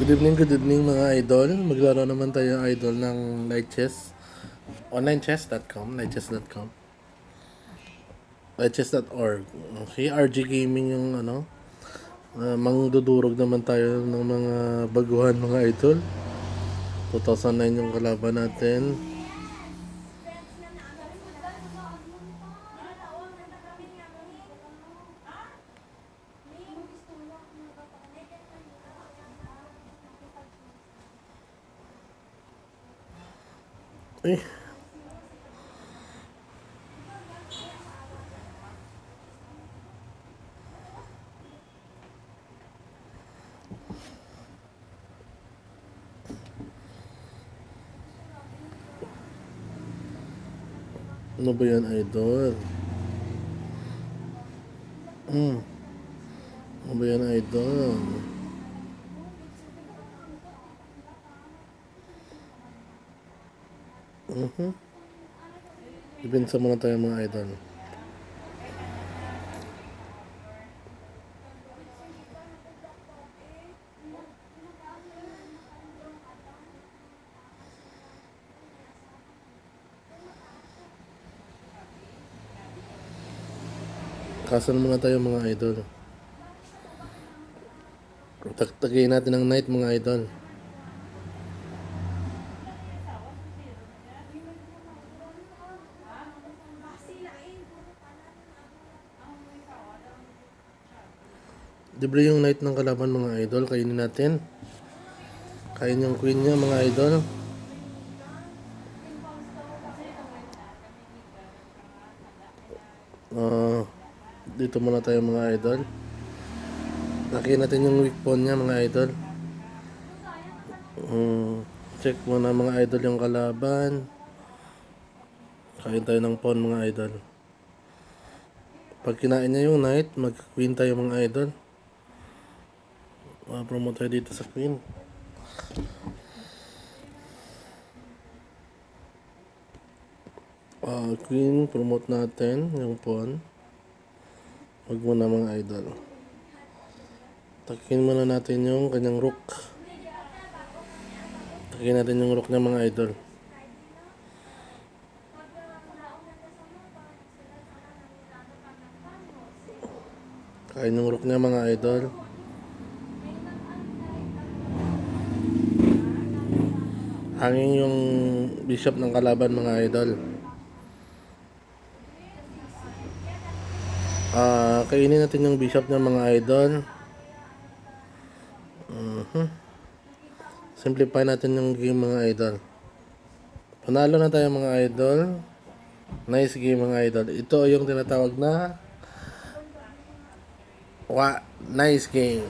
Good evening mga idol. Maglaro naman tayo idol ng light chess. Onlinechess.com, lightchess.com. Lightchess.org. Okay, RG Gaming yung mangdudurog naman tayo ng mga baguhan mga idol. 2009 yung kalaban natin. Eh, ano ba yan idol? Ano ba yan idol? Ibinsa muna tayo mga idol. Kasan muna tayo mga idol. Tagayin natin ang knight mga idol. Libre yung knight ng kalaban mga idol. Kainin natin. Kain yung queen niya mga idol. Dito muna tayo mga idol. Nakita natin yung weak pawn niya mga idol. Check muna mga idol yung kalaban. Kain tayo ng pawn mga idol. Pag kinain niya yung knight, mag-queen tayo mga idol. Promote tayo dito sa queen. Queen, promote natin yung pawn. Huwag muna mga idol. Takin muna natin yung kanyang rook. Takin natin yung rook niya mga idol. Kain yung rook niya mga idol. Hangin yung bishop ng kalaban mga idol. Kainin natin yung bishop niya mga idol. Simplify natin yung game mga idol. Panalo na tayo mga idol. Nice game mga idol. Ito yung tinatawag na nice game.